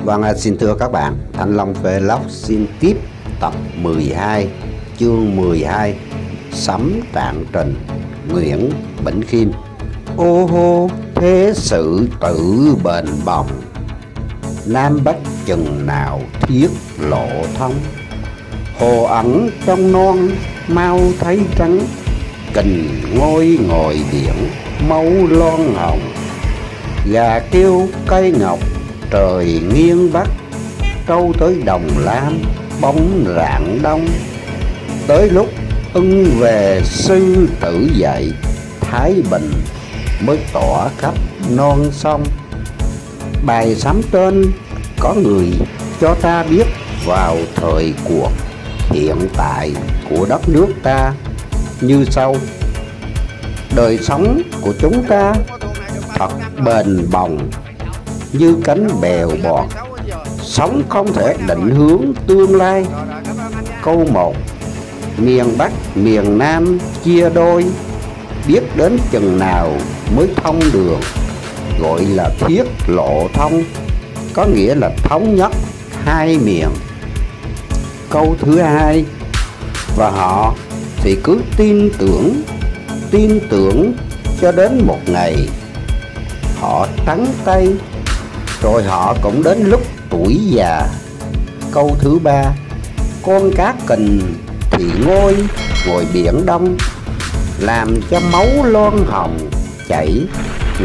Vâng, xin thưa các bạn, Thanh Long Vlog xin tiếp tập 12, chương 12, Sấm Trạng Trình, Nguyễn Bỉnh Khiêm. Ô hô, thế sự tự bền bồng, Nam Bắc chừng nào thiết lộ thông. Hồ ẩn trong non, mau thấy trắng, Kình ngôi ngồi biển, máu loan hồng. Gà kêu cây ngọc, trời nghiêng bắc, Trâu tới đồng lam, bóng rạng đông. Tới lúc ưng về sư tử dậy, Thái Bình mới tỏa khắp non sông. Bài sấm trên có người cho ta biết vào thời cuộc hiện tại của đất nước ta như sau. Đời sống của chúng ta thật bền bồng như cánh bèo bọt, sống không thể định hướng tương lai. Câu 1. Miền Bắc miền Nam chia đôi, biết đến chừng nào mới thông đường, gọi là thiết lộ thông, có nghĩa là thống nhất hai miền. Câu thứ 2. Và họ thì cứ tin tưởng cho đến một ngày họ trắng tay, rồi họ cũng đến lúc tuổi già. Câu thứ 3. Con cá kình thì ngồi biển đông, làm cho máu loan hồng chảy,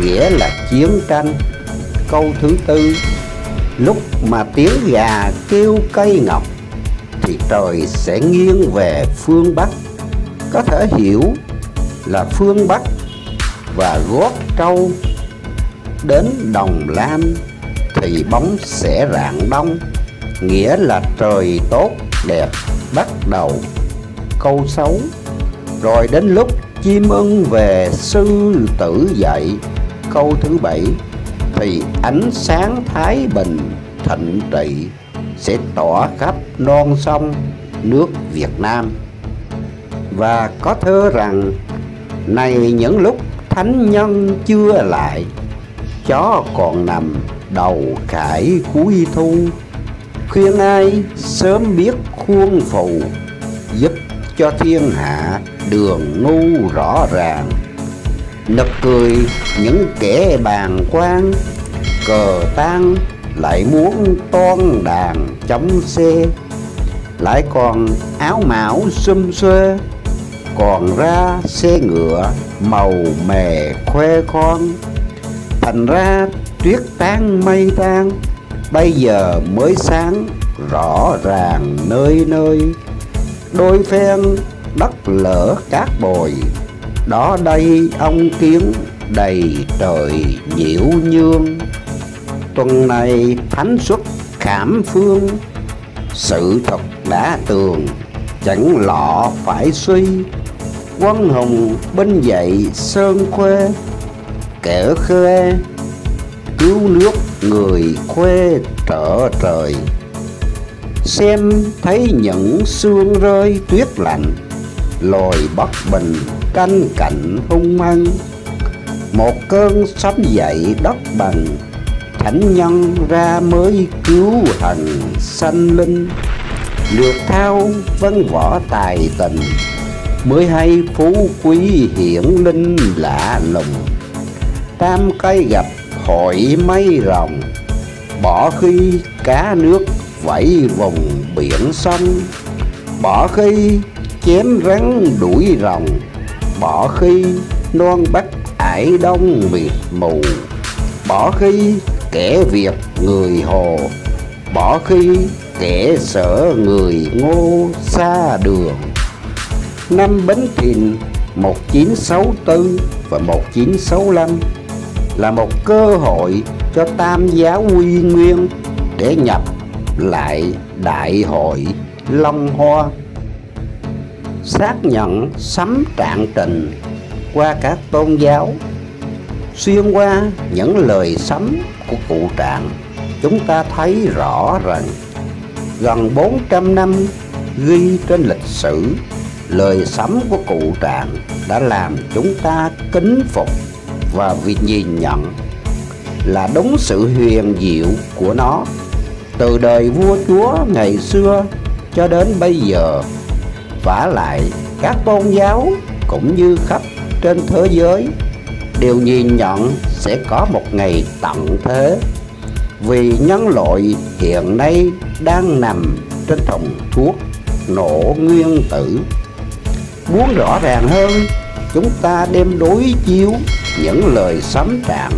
nghĩa là chiến tranh. Câu thứ 4. Lúc mà tiếng gà kêu cây ngọc, thì trời sẽ nghiêng về phương Bắc, có thể hiểu là phương Bắc. Và gót trâu đến đồng lam, thì bóng sẽ rạng đông, nghĩa là trời tốt đẹp bắt đầu. Câu 6. Rồi đến lúc chim ưng về sư tử dậy. Câu thứ 7. Thì ánh sáng Thái Bình thịnh trị sẽ tỏa khắp non sông nước Việt Nam. Và có thơ rằng: này những lúc thánh nhân chưa lại, chó còn nằm đầu khải cuối thu. Khuyên ai sớm biết khuôn phù, giúp cho thiên hạ đường ngu rõ ràng. Nực cười những kẻ bàng quan, cờ tang lại muốn toan đàn chống xe. Lại còn áo mão xum xuê, còn ra xe ngựa màu mè khoe khoang. Thành ra tuyết tán mây tan, bây giờ mới sáng rõ ràng nơi nơi. Đôi phen đất lở cát bồi, đó đây ông kiến đầy trời nhiễu nhương. Tuần này thánh xuất khảm phương, sự thật đã tường chẳng lọ phải suy. Quân hùng binh dậy sơn khuê, kẻ khê cứu nước người khuê trở trời. Xem thấy những sương rơi tuyết lạnh, lồi bất bình canh cạnh hung hăng. Một cơn sấm dậy đất bằng, thánh nhân ra mới cứu hành sanh linh. Lược thao văn võ tài tình, mới hay phú quý hiển linh lạ lùng. Tam cây gặp hội mây rồng, bỏ khi cá nước vẫy vùng biển sông. Bỏ khi chém rắn đuổi rồng, bỏ khi non Bắc ải đông mịt mù. Bỏ khi kẻ Việt người Hồ, bỏ khi kẻ Sở người Ngô xa đường. Năm Bính Thìn 1964 và 1965 là một cơ hội cho Tam giáo quy nguyên để nhập lại Đại hội Long Hoa, xác nhận sấm trạng trình qua các tôn giáo. Xuyên qua những lời sấm của cụ Trạng, chúng ta thấy rõ rằng gần 400 năm ghi trên lịch sử, lời sấm của cụ Trạng đã làm chúng ta kính phục và vì nhìn nhận là đúng sự huyền diệu của nó. từ đời vua chúa ngày xưa cho đến bây giờ. Vả lại các tôn giáo cũng như khắp trên thế giới đều nhìn nhận sẽ có một ngày tận thế, vì nhân loại hiện nay đang nằm trên thùng thuốc nổ nguyên tử. Muốn rõ ràng hơn, chúng ta đem đối chiếu những lời sấm trạng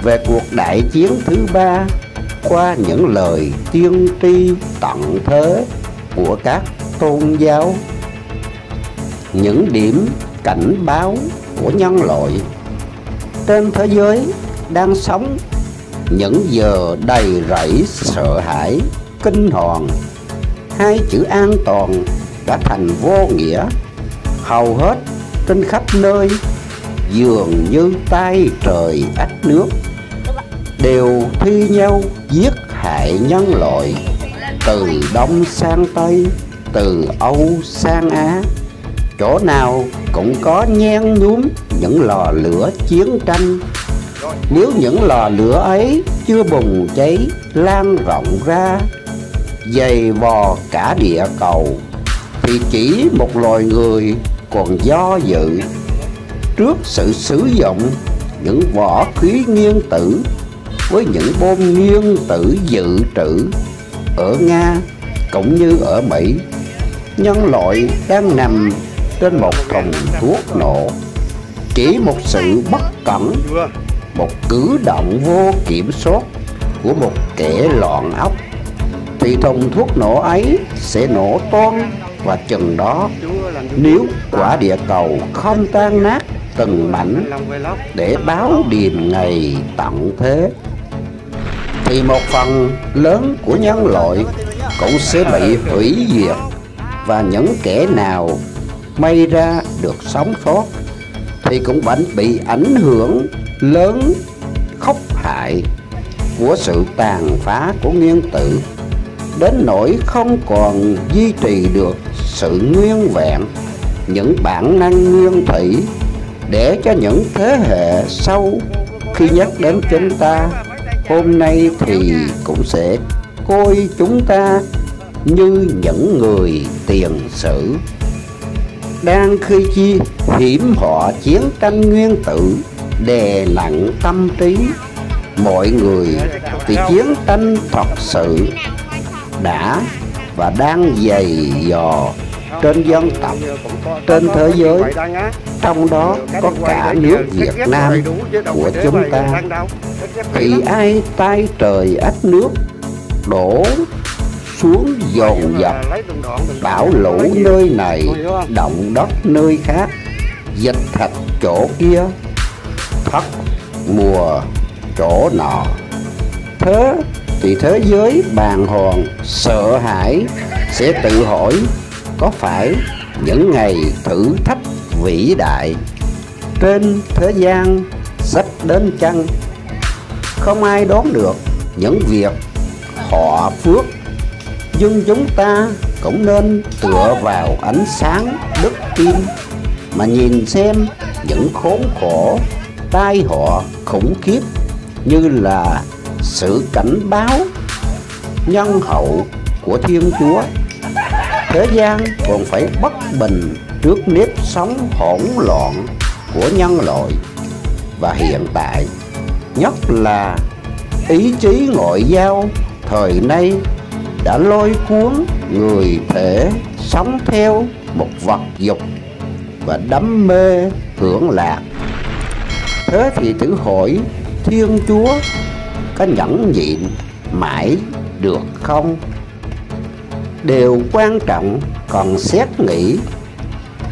về cuộc đại chiến thứ ba qua những lời tiên tri tận thế của các tôn giáo. Những điểm cảnh báo của nhân loại trên thế giới đang sống những giờ đầy rẫy sợ hãi kinh hoàng. Hai chữ an toàn đã thành vô nghĩa. Hầu hết trên khắp nơi, dường như tay trời ách nước, đều thi nhau giết hại nhân loại, từ Đông sang Tây, từ Âu sang Á. Chỗ nào cũng có nhen nhuốm những lò lửa chiến tranh. Nếu những lò lửa ấy chưa bùng cháy lan rộng ra, dày vò cả địa cầu, thì chỉ một loài người còn do dự trước sự sử dụng những võ khí nguyên tử với những bom nguyên tử dự trữ ở Nga cũng như ở Mỹ. Nhân loại đang nằm trên một thùng thuốc nổ. Chỉ một sự bất cẩn, một cử động vô kiểm soát của một kẻ loạn óc, thì thùng thuốc nổ ấy sẽ nổ toang. Và chừng đó, nếu quả địa cầu không tan nát từng mảnh để báo điềm ngày tận thế, thì một phần lớn của nhân loại cũng sẽ bị hủy diệt. Và những kẻ nào may ra được sống sót thì cũng vẫn bị ảnh hưởng lớn khốc hại của sự tàn phá của nguyên tử, đến nỗi không còn duy trì được sự nguyên vẹn, những bản năng nguyên thủy, để cho những thế hệ sau khi nhắc đến chúng ta hôm nay thì cũng sẽ coi chúng ta như những người tiền sử. Đang khi chi hiểm họa chiến tranh nguyên tử đè nặng tâm trí mọi người, thì chiến tranh thật sự đã và đang dày dò trên dân tộc trên thế giới, trong đó có cả nước Việt Nam của chúng ta. Thì ai tay trời ách nước đổ xuống dồn dập, bão lũ nơi này, động đất nơi khác, dịch thạch chỗ kia, thất mùa chỗ nọ. Thế thì thế giới bàng hoàng sợ hãi sẽ tự hỏi, có phải những ngày thử thách vĩ đại trên thế gian sắp đến chăng? Không ai đoán được những việc họ phước, nhưng chúng ta cũng nên tựa vào ánh sáng đức tin mà nhìn xem những khốn khổ tai họa khủng khiếp như là sự cảnh báo nhân hậu của Thiên Chúa. Thế gian còn phải bất bình trước nếp sống hỗn loạn của nhân loại, và hiện tại nhất là ý chí ngoại giao thời nay đã lôi cuốn người thể sống theo một vật dục và đắm mê hưởng lạc. Thế thì thử hỏi Thiên Chúa có nhẫn nhịn mãi được không? Điều quan trọng còn xét nghĩ,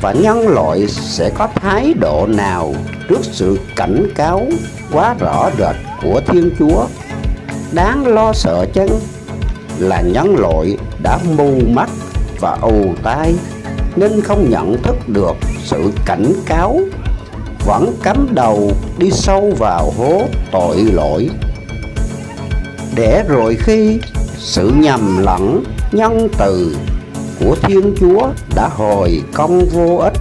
và nhân loại sẽ có thái độ nào trước sự cảnh cáo quá rõ rệt của Thiên Chúa? Đáng lo sợ chăng là nhân loại đã mù mắt và ù tai, nên không nhận thức được sự cảnh cáo, vẫn cắm đầu đi sâu vào hố tội lỗi, để rồi khi sự nhầm lẫn nhân từ của Thiên Chúa đã hồi công vô ích,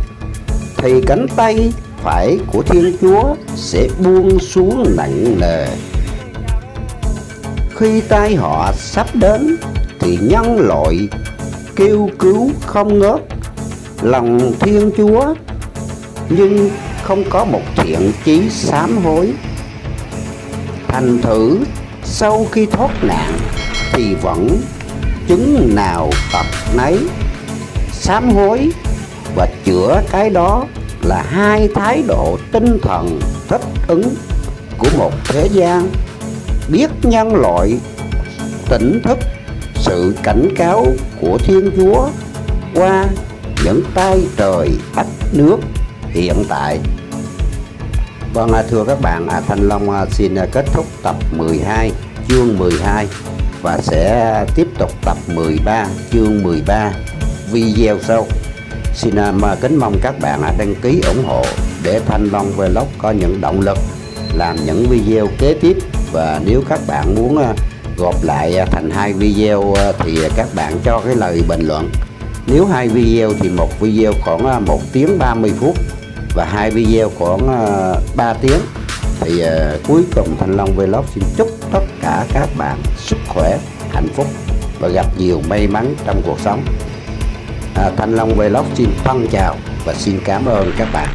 thì cánh tay phải của Thiên Chúa sẽ buông xuống nặng nề. Khi tai họa sắp đến thì nhân loại kêu cứu không ngớt lòng Thiên Chúa, nhưng không có một thiện chí sám hối. Thành thử sau khi thoát nạn thì vẫn chứng nào tật nấy. Sám hối và chữa cái đó là hai thái độ tinh thần thích ứng của một thế gian biết nhân loại tỉnh thức sự cảnh cáo của Thiên Chúa qua những tay trời ách nước hiện tại. Vâng, thưa các bạn, Thanh Long xin kết thúc tập 12 chương 12 và sẽ tiếp tục tập 13 chương 13 video sau. Xin kính mong các bạn đăng ký ủng hộ để Thanh Long Vlog có những động lực làm những video kế tiếp. Và nếu các bạn muốn gộp lại thành hai video thì các bạn cho cái lời bình luận. Nếu hai video thì một video khoảng 1 tiếng 30 phút và hai video khoảng 3 tiếng. Thì cuối cùng Thanh Long Vlog xin chúc tất cả các bạn sức khỏe, hạnh phúc và gặp nhiều may mắn trong cuộc sống. Thanh Long Vlog xin thân chào và xin cảm ơn các bạn.